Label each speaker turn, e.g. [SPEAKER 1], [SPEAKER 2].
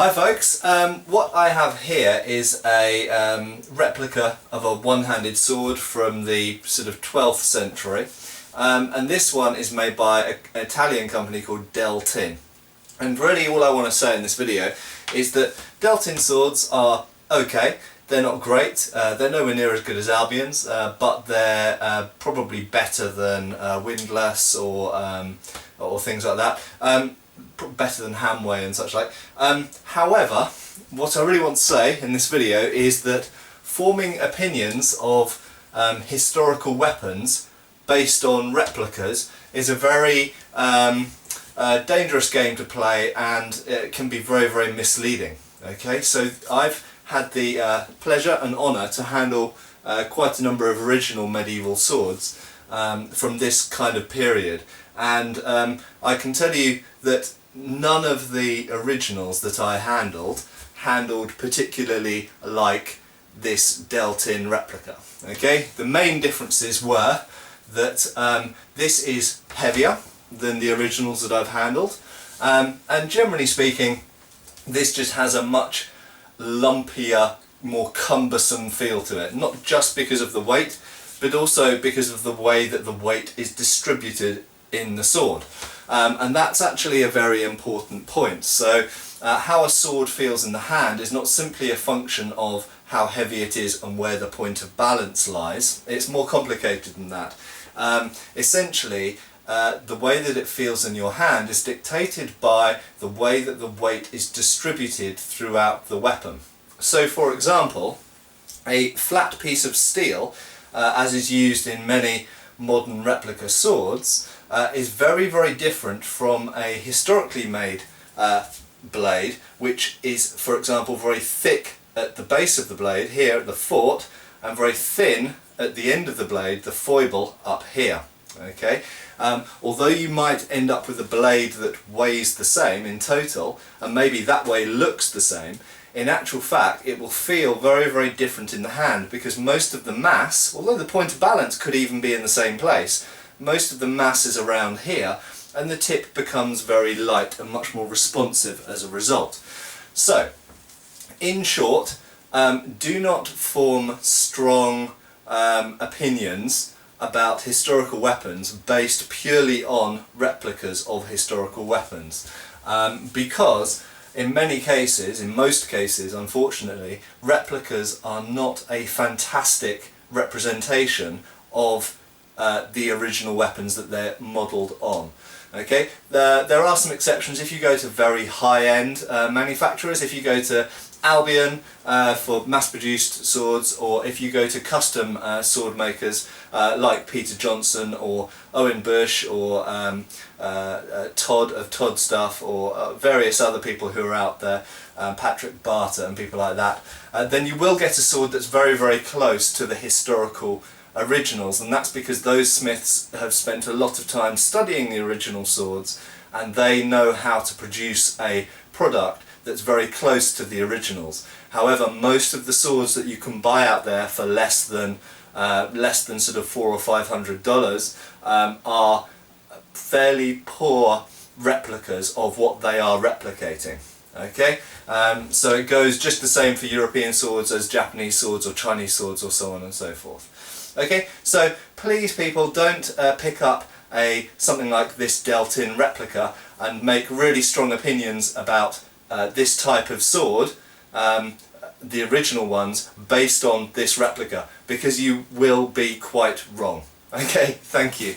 [SPEAKER 1] Hi folks, what I have here is a replica of a one-handed sword from the sort of 12th century, and this one is made by an Italian company called Deltin. And really all I want to say in this video is that Deltin swords are okay. They're not great, they're nowhere near as good as Albion's, but they're probably better than windlass or things like that. Better than Hamway and such like. However, what I really want to say in this video is that forming opinions of historical weapons based on replicas is a very dangerous game to play, and it can be very, very misleading. Okay, so I've had the pleasure and honour to handle quite a number of original medieval swords from this kind of period, and I can tell you that none of the originals that I handled particularly like this Deltin replica. Okay, the main differences were that this is heavier than the originals that I've handled, and generally speaking this just has a much lumpier, more cumbersome feel to it, not just because of the weight but also because of the way that the weight is distributed in the sword. And that's actually a very important point. So how a sword feels in the hand is not simply a function of how heavy it is and where the point of balance lies. It's more complicated than that. Essentially, the way that it feels in your hand is dictated by the way that the weight is distributed throughout the weapon. So for example, a flat piece of steel, as is used in many modern replica swords, is very, very different from a historically made blade, which is, for example, very thick at the base of the blade here at the fort, and very thin at the end of the blade, the foible, up here. Okay, although you might end up with a blade that weighs the same in total, and maybe that way looks the same, in actual fact it will feel very, very different in the hand, because most of the mass, although the point of balance could even be in the same place, most of the mass is around here, and the tip becomes very light and much more responsive as a result. So, in short, do not form strong opinions about historical weapons based purely on replicas of historical weapons, because in many cases, in most cases unfortunately, replicas are not a fantastic representation of the original weapons that they're modelled on. Okay, there are some exceptions. If you go to very high-end manufacturers, if you go to Albion for mass-produced swords, or if you go to custom sword makers like Peter Johnson or Owen Bush or Todd of Todd Stuff, or various other people who are out there, Patrick Barter and people like that, then you will get a sword that's very, very close to the historical originals, and that's because those smiths have spent a lot of time studying the original swords, and they know how to produce a product that's very close to the originals. However, most of the swords that you can buy out there for less than sort of $400 or $500 are fairly poor replicas of what they are replicating. Okay, so it goes just the same for European swords as Japanese swords or Chinese swords or so on and so forth. Okay, so please people, don't pick up something like this Deltin replica and make really strong opinions about this type of sword, the original ones, based on this replica, because you will be quite wrong. Okay, thank you.